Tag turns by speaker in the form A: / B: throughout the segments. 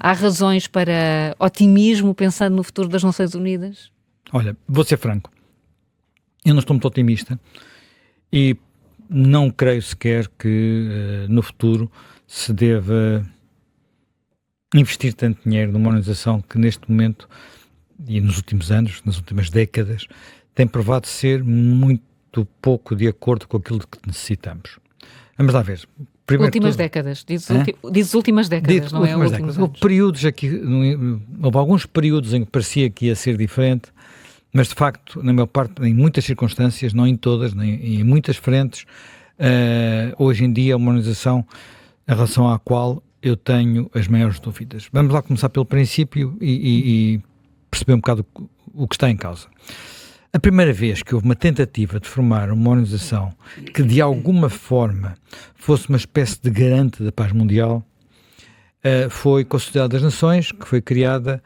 A: Há razões para otimismo pensando no futuro das Nações Unidas?
B: Olha, vou ser franco, eu não estou muito otimista e não creio sequer que no futuro se deva investir tanto dinheiro numa organização que neste momento e nos últimos anos, nas últimas décadas, tem provado ser muito pouco de acordo com aquilo que necessitamos. Vamos lá ver. Primeiro
A: últimas décadas, dizes últimas décadas, não é?
B: Últimas décadas. Houve períodos aqui, houve alguns períodos em que parecia que ia ser diferente, mas de facto, na maior parte, em muitas circunstâncias, não em todas, nem em muitas frentes, hoje em dia é uma organização em relação à qual eu tenho as maiores dúvidas. Vamos lá começar pelo princípio e perceber um bocado o que está em causa. A primeira vez que houve uma tentativa de formar uma organização que de alguma forma fosse uma espécie de garante da paz mundial foi com a Sociedade das Nações, que foi criada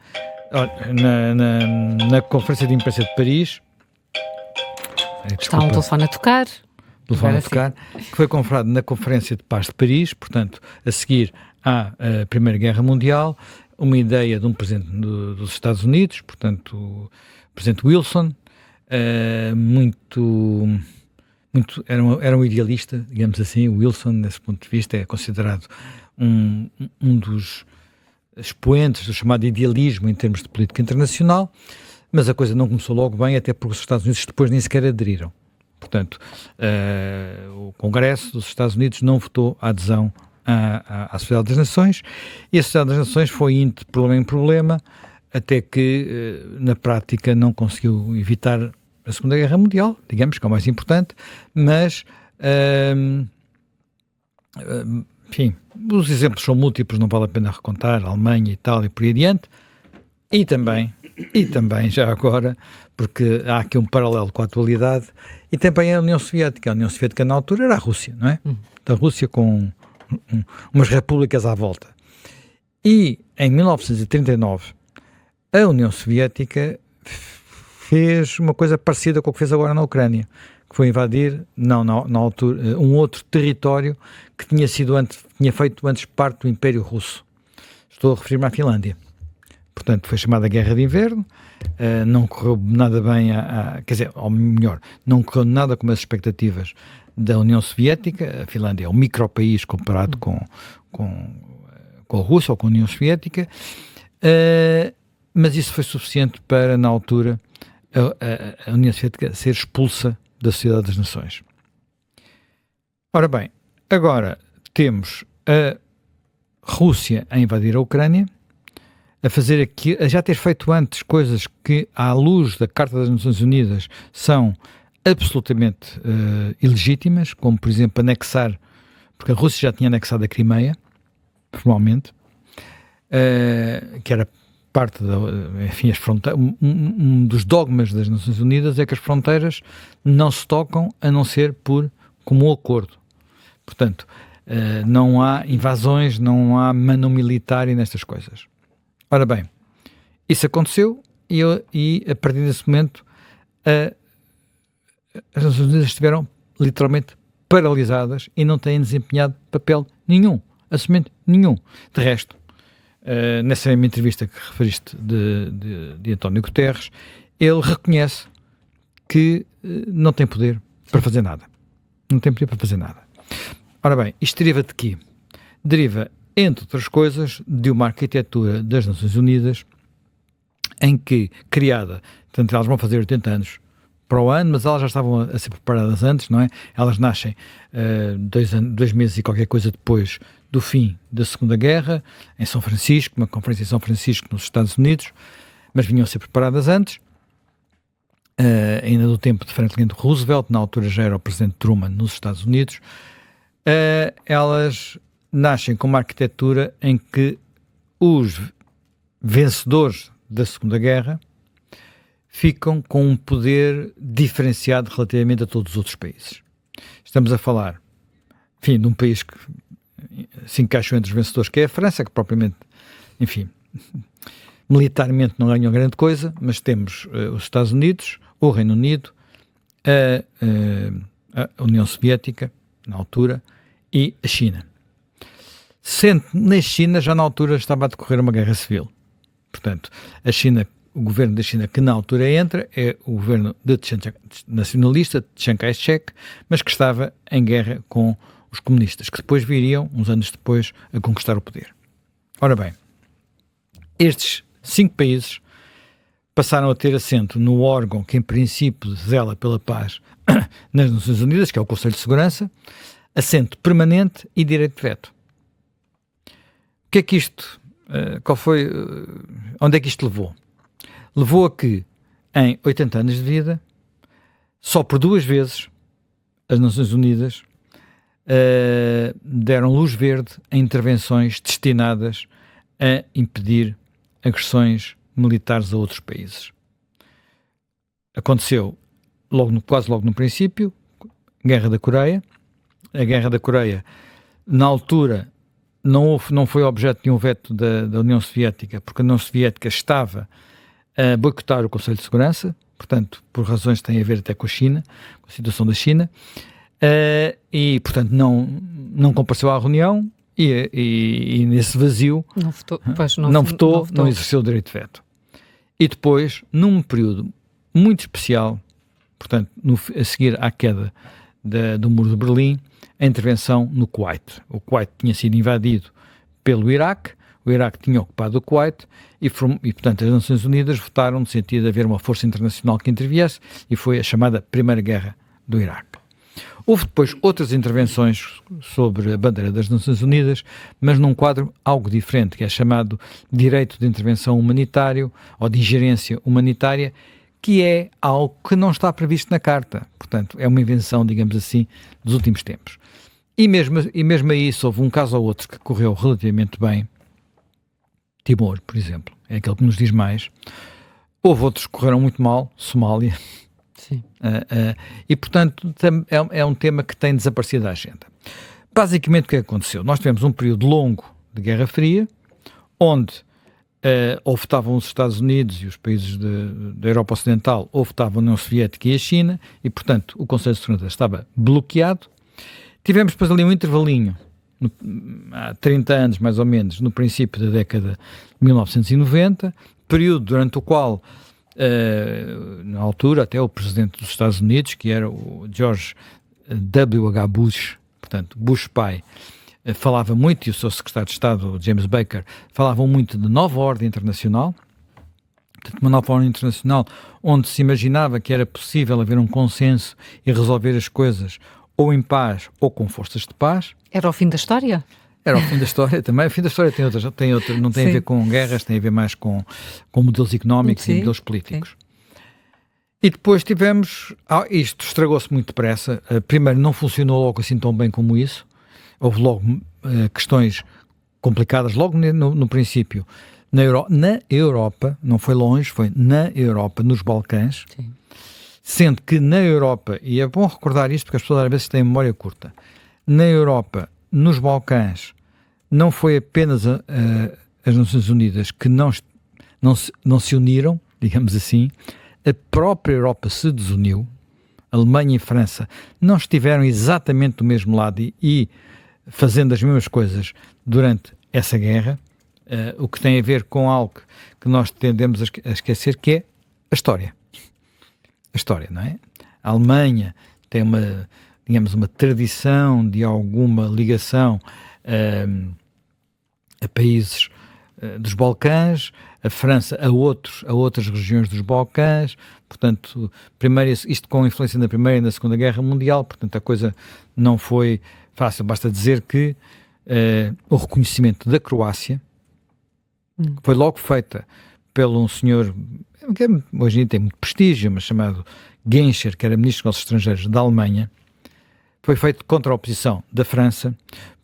B: na Conferência de Imprensa de Paris.
A: Está um telefone a tocar.
B: Que foi convocado na Conferência de Paz de Paris, portanto, a seguir à Primeira Guerra Mundial, uma ideia de um presidente dos Estados Unidos, portanto, o presidente Wilson, era um idealista, digamos assim. O Wilson, nesse ponto de vista, é considerado um dos expoentes do chamado idealismo em termos de política internacional, mas a coisa não começou logo bem, até porque os Estados Unidos depois nem sequer aderiram. Portanto, o Congresso dos Estados Unidos não votou a adesão à Sociedade das Nações, e a Sociedade das Nações foi indo de problema em problema, até que, na prática, não conseguiu evitar a Segunda Guerra Mundial, digamos que é o mais importante, mas, enfim, os exemplos são múltiplos, não vale a pena recontar, a Alemanha, Itália e por aí adiante, e também, já agora, porque há aqui um paralelo com a atualidade, e também a União Soviética. A União Soviética na altura era a Rússia, não é? Da Rússia com umas repúblicas à volta. E em 1939, a União Soviética fez uma coisa parecida com o que fez agora na Ucrânia, que foi invadir, na altura, um outro território que tinha feito antes parte do Império Russo. Estou a referir-me à Finlândia. Portanto, foi chamada Guerra de Inverno, não correu nada bem, quer dizer, ou melhor, não correu nada como as expectativas da União Soviética. A Finlândia é um micropaís comparado com a Rússia ou com a União Soviética, mas isso foi suficiente para, na altura, a União Soviética ser expulsa da Sociedade das Nações. Ora bem, agora temos a Rússia a invadir a Ucrânia, a já ter feito antes coisas que, à luz da Carta das Nações Unidas, são absolutamente ilegítimas, como, por exemplo, anexar, porque a Rússia já tinha anexado a Crimeia, formalmente, que era parte enfim, as fronteiras. Um dos dogmas das Nações Unidas é que as fronteiras não se tocam a não ser por comum acordo. Portanto, não há invasões, não há mano militar nestas coisas. Ora bem, isso aconteceu e a partir desse momento as Nações Unidas estiveram literalmente paralisadas e não têm desempenhado papel nenhum, absolutamente nenhum. De resto, nessa mesma entrevista que referiste de António Guterres, ele reconhece que não tem poder para fazer nada. Não tem poder para fazer nada. Ora bem, isto deriva de quê? Deriva, entre outras coisas, de uma arquitetura das Nações Unidas em que, criada, portanto, elas vão fazer 80 anos para o ano, mas elas já estavam a ser preparadas antes, não é? Elas nascem 2 meses e qualquer coisa depois do fim da Segunda Guerra, em São Francisco, uma conferência em São Francisco, nos Estados Unidos, mas vinham a ser preparadas antes, ainda do tempo de Franklin Roosevelt, na altura já era o presidente Truman nos Estados Unidos. Elas nascem com uma arquitetura em que os vencedores da Segunda Guerra ficam com um poder diferenciado relativamente a todos os outros países. Estamos a falar, enfim, de um país que se encaixou entre os vencedores, que é a França, que propriamente, enfim, militarmente não ganhou grande coisa, mas temos os Estados Unidos, o Reino Unido, a União Soviética, na altura, e a China. sendo na China, já na altura estava a decorrer uma guerra civil. Portanto, o governo da China que na altura entra é o governo nacionalista de Chiang Kai-shek, mas que estava em guerra com os comunistas, que depois viriam, uns anos depois, a conquistar o poder. Ora bem, estes 5 países passaram a ter assento no órgão que, em princípio, zela pela paz nas Nações Unidas, que é o Conselho de Segurança, assento permanente e direito de veto. O que é que isto, onde é que isto levou? Levou a que, em 80 anos de vida, só por 2 vezes, as Nações Unidas deram luz verde a intervenções destinadas a impedir agressões militares a outros países. Aconteceu quase logo no princípio, Guerra da Coreia. A Guerra da Coreia, na altura, não foi objeto de um veto da União Soviética, porque a União Soviética estava a boicotar o Conselho de Segurança, portanto, por razões que têm a ver até com a China, com a situação da China, e, portanto, não compareceu à reunião e nesse vazio não votou, não exerceu o direito de veto. E depois, num período muito especial, portanto, a seguir à queda do Muro de Berlim, a intervenção no Kuwait. O Kuwait tinha sido invadido pelo Iraque, o Iraque tinha ocupado o Kuwait e, portanto, as Nações Unidas votaram no sentido de haver uma força internacional que interviesse e foi a chamada Primeira Guerra do Iraque. Houve depois outras intervenções sobre a bandeira das Nações Unidas, mas num quadro algo diferente, que é chamado direito de intervenção humanitário ou de ingerência humanitária, que é algo que não está previsto na Carta. Portanto, é uma invenção, digamos assim, dos últimos tempos. E mesmo aí, se houve um caso ou outro que correu relativamente bem, Timor, por exemplo, é aquele que nos diz mais. Houve outros que correram muito mal, Somália.
A: Sim.
B: E, portanto, é um tema que tem desaparecido da agenda. Basicamente, o que aconteceu? Nós tivemos um período longo de Guerra Fria, onde ou votavam os Estados Unidos e os países da Europa Ocidental, ou votavam a União Soviética e a China, e, portanto, o Conselho de Segurança estava bloqueado. Tivemos depois ali um intervalinho, há 30 anos mais ou menos, no princípio da década de 1990, período durante o qual, na altura, até o presidente dos Estados Unidos, que era o George W.H. Bush, portanto, Bush pai, falava muito, e o seu secretário de Estado, James Baker, falavam muito de nova ordem internacional, portanto, uma nova ordem internacional onde se imaginava que era possível haver um consenso e resolver as coisas ou em paz ou com forças de paz.
A: Era o fim da história?
B: Era o fim da história também. O fim da história tem outra, não tem a ver com guerras, tem a ver mais com modelos económicos e modelos políticos. Sim. E depois tivemos, isto estragou-se muito depressa. Primeiro, não funcionou logo assim tão bem como isso. Houve logo questões complicadas, logo no princípio. Na Europa, não foi longe, foi na Europa, nos Balcãs. Sim. Sendo que na Europa, e é bom recordar isto porque as pessoas às vezes têm memória curta, na Europa, nos Balcãs, não foi apenas as Nações Unidas que não se uniram, digamos assim, a própria Europa se desuniu, a Alemanha e a França não estiveram exatamente do mesmo lado e fazendo as mesmas coisas durante essa guerra, o que tem a ver com algo que nós tendemos a esquecer, que é a história. A história, não é? A Alemanha tem uma tradição de alguma ligação a países dos Balcãs, a França a outras regiões dos Balcãs, portanto, isto com influência na Primeira e na Segunda Guerra Mundial, portanto a coisa não foi fácil, basta dizer que o reconhecimento da Croácia foi logo feita pelo um senhor que hoje em dia tem muito prestígio, mas chamado Genscher, que era ministro dos Negócios Estrangeiros da Alemanha, foi feito contra a oposição da França,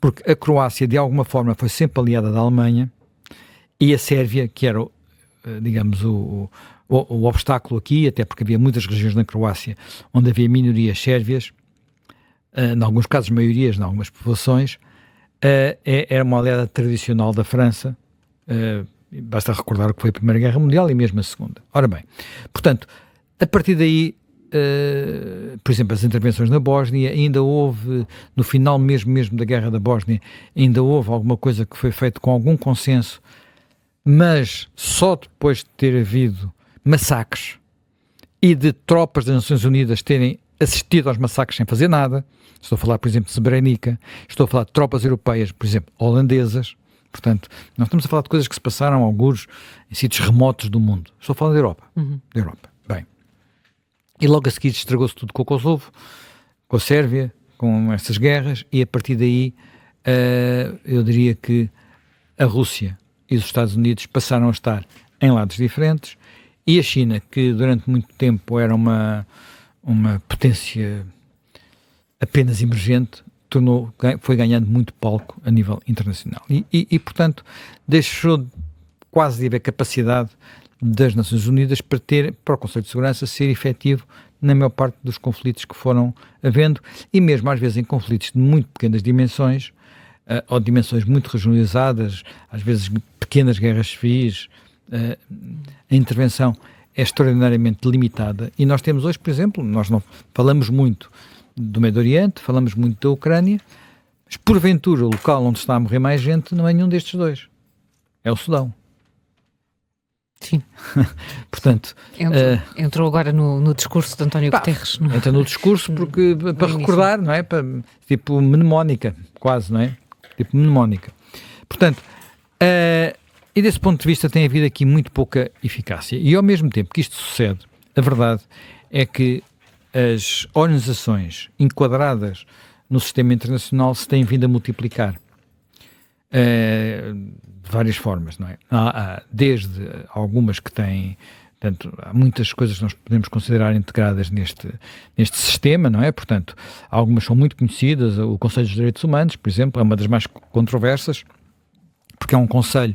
B: porque a Croácia, de alguma forma, foi sempre aliada da Alemanha, e a Sérvia, que era, digamos, o obstáculo aqui, até porque havia muitas regiões na Croácia onde havia minorias sérvias, em alguns casos maiorias, em algumas populações, era uma aliada tradicional da França. Basta recordar que foi a Primeira Guerra Mundial e mesmo a Segunda. Ora bem, portanto, a partir daí por exemplo, as intervenções na Bósnia, ainda houve, no final mesmo da guerra da Bósnia, ainda houve alguma coisa que foi feito com algum consenso, mas só depois de ter havido massacres e de tropas das Nações Unidas terem assistido aos massacres sem fazer nada. Estou a falar, por exemplo, de Srebrenica, estou a falar de tropas europeias, por exemplo, holandesas. Portanto, nós estamos a falar de coisas que se passaram, alguns, em sítios remotos do mundo. Estou a falar da Europa. Da Europa. Bem. E logo a seguir estragou-se tudo com o Kosovo, com a Sérvia, com essas guerras, e a partir daí, eu diria que a Rússia e os Estados Unidos passaram a estar em lados diferentes, e a China, que durante muito tempo era uma potência apenas emergente, foi ganhando muito palco a nível internacional. E, portanto, deixou quase de haver capacidade das Nações Unidas para o Conselho de Segurança ser efetivo na maior parte dos conflitos que foram havendo, e mesmo às vezes em conflitos de muito pequenas dimensões, ou dimensões muito regionalizadas, às vezes pequenas guerras civis, a intervenção é extraordinariamente limitada. E nós temos hoje, por exemplo, nós não falamos muito do Médio Oriente, falamos muito da Ucrânia, mas porventura o local onde está a morrer mais gente não é nenhum destes dois. É o Sudão.
A: Sim.
B: Portanto,
A: entrou agora no discurso de António Guterres.
B: Entra no discurso porque, para recordar, não é? Tipo mnemónica, quase, não é? Tipo mnemónica. Portanto, e desse ponto de vista tem havido aqui muito pouca eficácia. E ao mesmo tempo que isto sucede, a verdade é que as organizações enquadradas no sistema internacional se têm vindo a multiplicar. De várias formas, não é? Desde algumas que têm, portanto, há muitas coisas que nós podemos considerar integradas neste sistema, não é? Portanto, algumas são muito conhecidas, o Conselho dos Direitos Humanos, por exemplo, é uma das mais controversas, porque é um conselho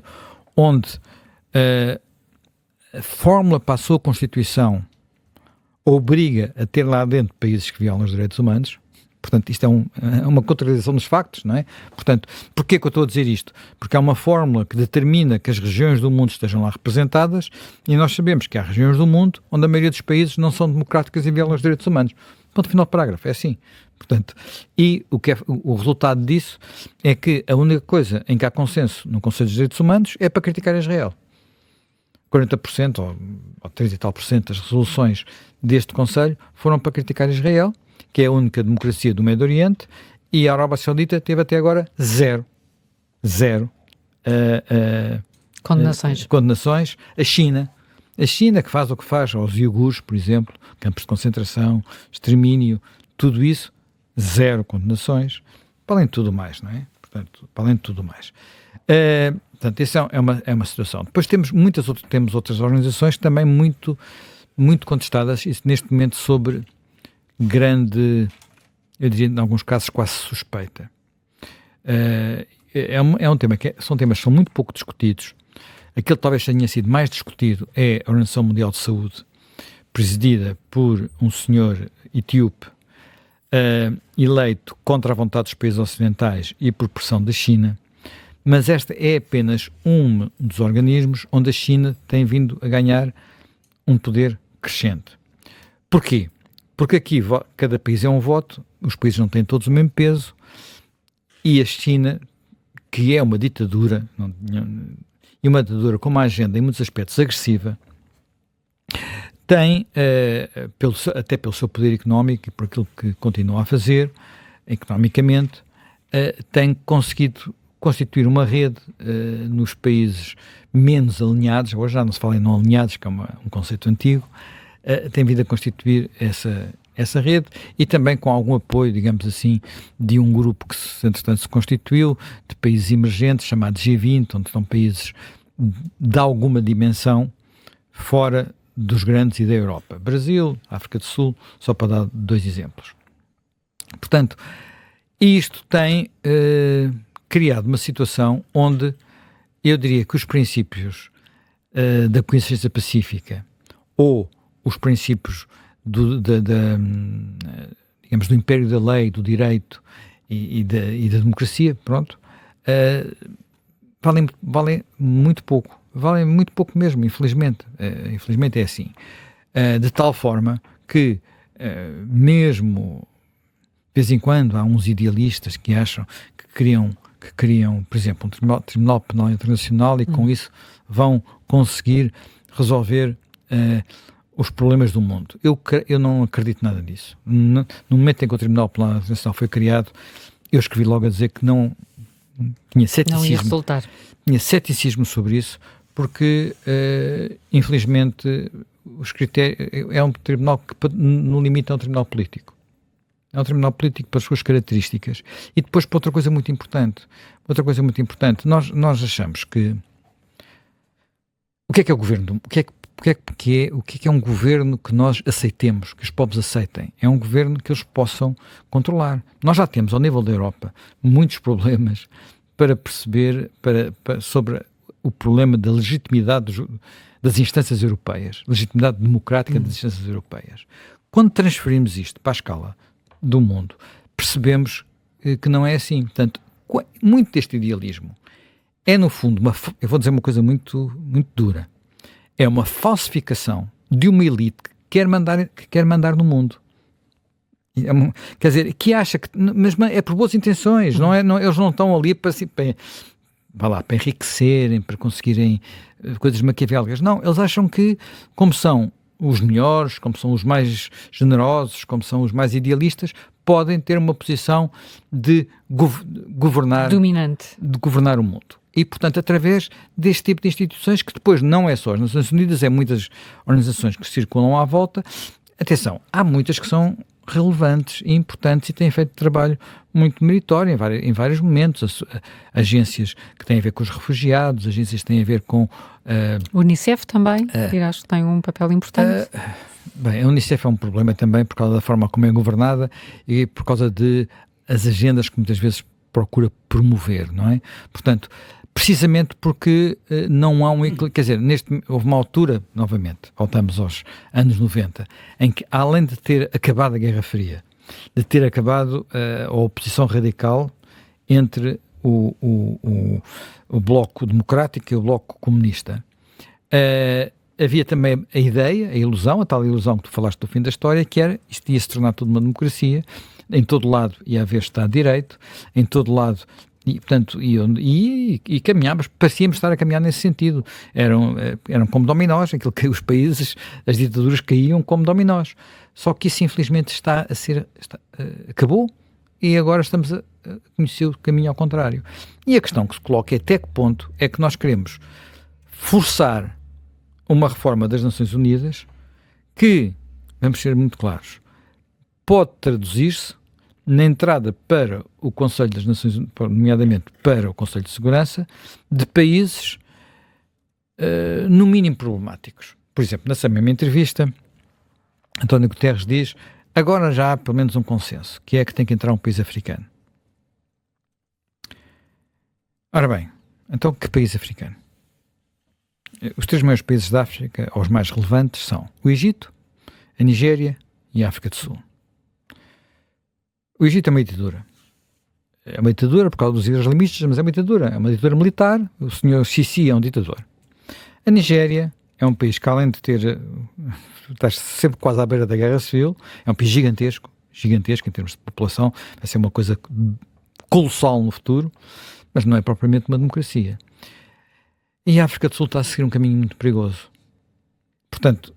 B: onde a fórmula para a sua Constituição obriga a ter lá dentro países que violam os direitos humanos. Portanto, isto é uma contradição dos factos, não é? Portanto, porquê que eu estou a dizer isto? Porque há uma fórmula que determina que as regiões do mundo estejam lá representadas, e nós sabemos que há regiões do mundo onde a maioria dos países não são democráticas e violam os direitos humanos. Ponto final do parágrafo, é assim. Portanto, e o resultado disso é que a única coisa em que há consenso no Conselho dos Direitos Humanos é para criticar Israel. 40% ou 30 e tal por cento das resoluções deste Conselho foram para criticar Israel, que é a única democracia do Médio Oriente, e a Arábia Saudita teve até agora zero condenações. A China que faz o que faz aos iogures, por exemplo, campos de concentração, extermínio, tudo isso, zero condenações, para além de tudo mais, não é? Portanto, para além de tudo mais. Portanto, essa é uma situação. Depois temos outras organizações também muito, muito contestadas, isso neste momento sobre grande, eu diria em alguns casos quase suspeita. É um tema são temas que são muito pouco discutidos. Aquele que talvez tenha sido mais discutido é a Organização Mundial de Saúde, presidida por um senhor etíope, eleito contra a vontade dos países ocidentais e por pressão da China, mas esta é apenas um dos organismos onde a China tem vindo a ganhar um poder crescente. Porquê? Porque aqui cada país é um voto, os países não têm todos o mesmo peso, e a China, que é uma ditadura, e uma ditadura com uma agenda em muitos aspectos agressiva, tem, até pelo seu poder económico e por aquilo que continua a fazer, economicamente, tem conseguido constituir uma rede nos países menos alinhados, agora já não se fala em não alinhados, que é um conceito antigo, tem vindo a constituir essa rede, e também com algum apoio, digamos assim, de um grupo que, entretanto, se constituiu, de países emergentes, chamados G20, onde estão países de alguma dimensão fora dos grandes e da Europa. Brasil, África do Sul, só para dar 2 exemplos. Portanto, isto tem criado uma situação onde eu diria que os princípios da consciência pacífica ou os princípios digamos, do império da lei, do direito e da democracia, pronto, valem muito pouco. Valem muito pouco mesmo, infelizmente. Infelizmente é assim. De tal forma que mesmo de vez em quando há uns idealistas que acham que criam, por exemplo, um Tribunal Penal Internacional e com isso vão conseguir resolver os problemas do mundo. Eu não acredito nada nisso. No momento em que o Tribunal Penal Internacional foi criado, eu escrevi logo a dizer que não tinha ceticismo.
A: Não ia resultar.
B: Tinha ceticismo sobre isso, porque, infelizmente, os critérios, é um tribunal que, no limite, é um tribunal político. É um tribunal político pelas suas características. E depois, para outra coisa muito importante. Nós achamos que... O que é o governo? O que é um governo que nós aceitemos, que os povos aceitem? É um governo que eles possam controlar. Nós já temos, ao nível da Europa, muitos problemas para perceber sobre o problema da legitimidade das instâncias europeias, legitimidade democrática das instâncias europeias. Quando transferimos isto para a escala do mundo, percebemos que não é assim. Portanto, muito deste idealismo é, no fundo, eu vou dizer uma coisa muito, muito dura, é uma falsificação de uma elite que quer mandar no mundo. Quer dizer, que acha que... Mas é por boas intenções, eles não estão ali para enriquecerem, para conseguirem coisas maquiavélicas. Não, eles acham que, como são os melhores, como são os mais generosos, como são os mais idealistas, podem ter uma posição de governar...
A: Dominante.
B: De governar o mundo. E, portanto, através deste tipo de instituições, que depois não é só as Nações Unidas, é muitas organizações que circulam à volta. Atenção, há muitas que são relevantes e importantes e têm feito trabalho muito meritório em vários momentos. Agências que têm a ver com os refugiados, agências que têm a ver com...
A: O Unicef também, acho que tem um papel importante.
B: Bem, a Unicef é um problema também por causa da forma como é governada e por causa de as agendas que muitas vezes procura promover, não é? Portanto, precisamente porque não há um equilíbrio. Quer dizer, houve uma altura, novamente, voltamos aos anos 90, em que, além de ter acabado a Guerra Fria, de ter acabado a oposição radical entre o Bloco Democrático e o Bloco Comunista, havia também a ideia, a ilusão, a tal ilusão que tu falaste do fim da história, que era, isto ia se tornar tudo uma democracia, em todo lado ia haver Estado de Direito, em todo lado... E, portanto, e caminhámos, parecíamos estar a caminhar nesse sentido. Eram como dominós, aquilo que os países, as ditaduras caíam como dominós. Só que isso, infelizmente, acabou e agora estamos a conhecer o caminho ao contrário. E a questão que se coloca é até que ponto é que nós queremos forçar uma reforma das Nações Unidas que, vamos ser muito claros, pode traduzir-se na entrada para o Conselho das Nações Unidas, nomeadamente para o Conselho de Segurança, de países no mínimo problemáticos. Por exemplo, nessa mesma entrevista, António Guterres diz: agora já há pelo menos um consenso, que é que tem que entrar um país africano. Ora bem, então que país africano? Os três maiores países da África, ou os mais relevantes, são o Egito, a Nigéria e a África do Sul. O Egito é uma ditadura. É uma ditadura por causa dos islamistas, mas é uma ditadura. É uma ditadura militar. O senhor Sisi é um ditador. A Nigéria é um país que, além de ter... está sempre quase à beira da guerra civil. É um país gigantesco em termos de população. Vai ser uma coisa colossal no futuro, mas não é propriamente uma democracia. E a África do Sul está a seguir um caminho muito perigoso. Portanto,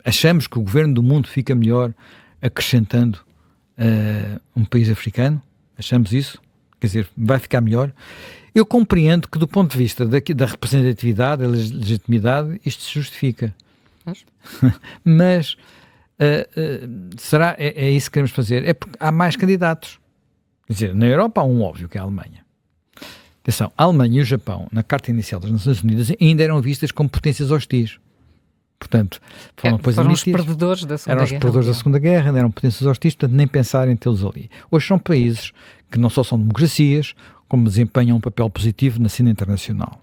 B: achamos que o governo do mundo fica melhor acrescentando um país africano, achamos isso, quer dizer, vai ficar melhor. Eu compreendo que, do ponto de vista da representatividade, da legitimidade, isto se justifica. Mas será, é isso que queremos fazer? É porque há mais candidatos. Quer dizer, na Europa há um óbvio, que é a Alemanha. Atenção, a Alemanha e o Japão, na Carta Inicial das Nações Unidas, ainda eram vistas como potências hostis. Portanto,
A: foram os perdedores da Segunda Guerra.
B: Eram os perdedores da Segunda Guerra, eram potências hostis, portanto, nem pensar em tê-los ali. Hoje são países que não só são democracias, como desempenham um papel positivo na cena internacional.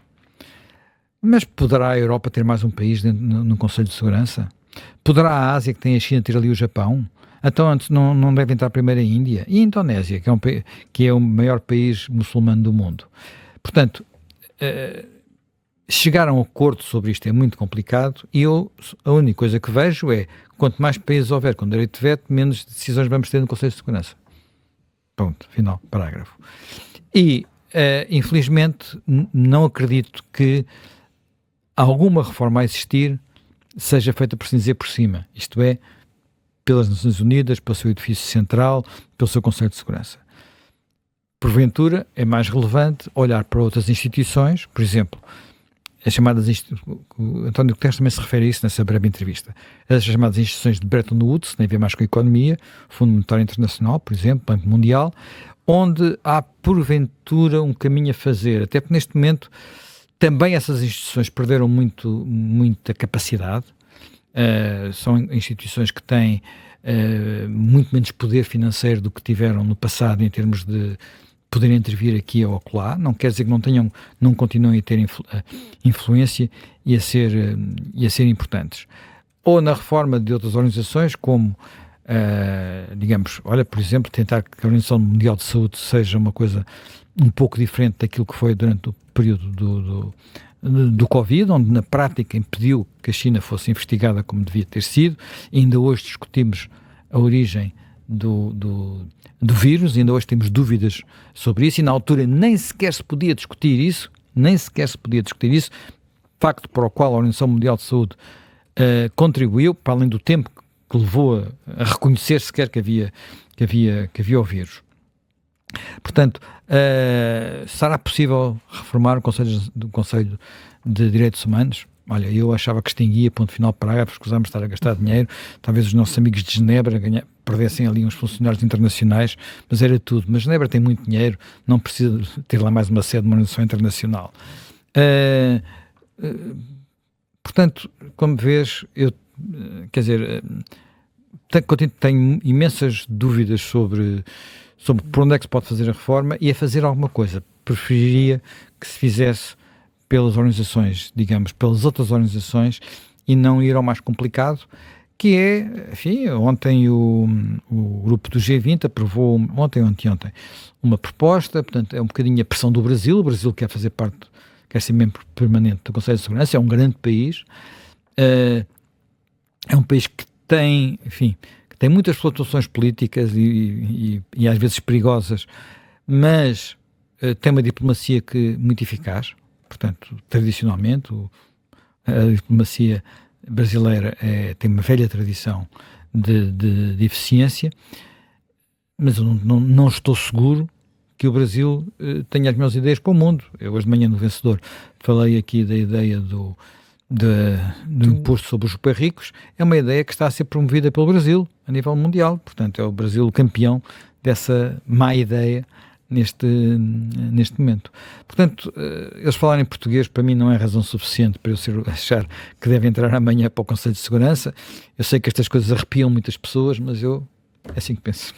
B: Mas poderá a Europa ter mais um país no Conselho de Segurança? Poderá a Ásia, que tem a China, ter ali o Japão? Então, antes não deve entrar primeiro a Índia? E a Indonésia, que é o maior país muçulmano do mundo? Portanto, chegar a um acordo sobre isto é muito complicado e a única coisa que vejo é, quanto mais países houver com direito de veto, menos decisões vamos ter no Conselho de Segurança. Ponto, final, parágrafo. E, infelizmente, não acredito que alguma reforma a existir seja feita por se dizer por cima, isto é, pelas Nações Unidas, pelo seu edifício central, pelo seu Conselho de Segurança. Porventura, é mais relevante olhar para outras instituições, por exemplo, as chamadas o António Guterres também se refere a isso nessa breve entrevista, as chamadas instituições de Bretton Woods, tem a ver mais com a economia, Fundo Monetário Internacional, por exemplo, Banco Mundial, onde há porventura um caminho a fazer, até porque neste momento também essas instituições perderam muita capacidade, são instituições que têm muito menos poder financeiro do que tiveram no passado em termos de poderem intervir aqui ou acolá, não quer dizer que não continuem a ter influência e a ser importantes. Ou na reforma de outras organizações, como, digamos, olha, por exemplo, tentar que a Organização Mundial de Saúde seja uma coisa um pouco diferente daquilo que foi durante o período do Covid, onde na prática impediu que a China fosse investigada como devia ter sido. E ainda hoje discutimos a origem do vírus, ainda hoje temos dúvidas sobre isso, e na altura nem sequer se podia discutir isso, facto para o qual a Organização Mundial de Saúde contribuiu, para além do tempo que levou a reconhecer sequer que havia o vírus. Portanto, será possível reformar o Conselho de Direitos Humanos? Olha, eu achava que extinguia, ponto final, parágrafo, escusamos de estar a gastar dinheiro, talvez os nossos amigos de Genebra perdessem ali uns funcionários internacionais, mas era tudo. Mas Genebra tem muito dinheiro, não precisa ter lá mais uma sede de uma organização internacional. Portanto, como vês, tenho imensas dúvidas sobre por onde é que se pode fazer a reforma e a fazer alguma coisa. Preferiria que se fizesse pelas organizações, digamos, pelas outras organizações e não ir ao mais complicado, que é, enfim, ontem o grupo do G20 aprovou, ontem ou anteontem, uma proposta, portanto é um bocadinho a pressão do Brasil. O Brasil quer fazer parte, quer ser membro permanente do Conselho de Segurança, é um grande país, é um país que tem, enfim, que tem muitas flutuações políticas e às vezes perigosas, mas tem uma diplomacia muito eficaz. Portanto, tradicionalmente, a diplomacia brasileira tem uma velha tradição de eficiência, mas eu não estou seguro que o Brasil tenha as melhores ideias para o mundo. Eu hoje de manhã no Vencedor falei aqui da ideia do imposto sobre os super ricos. É uma ideia que está a ser promovida pelo Brasil a nível mundial. Portanto, é o Brasil o campeão dessa má ideia neste momento. Portanto, eles falarem português para mim não é razão suficiente para eu achar que deve entrar amanhã para o Conselho de Segurança. Eu sei que estas coisas arrepiam muitas pessoas, mas é assim que penso.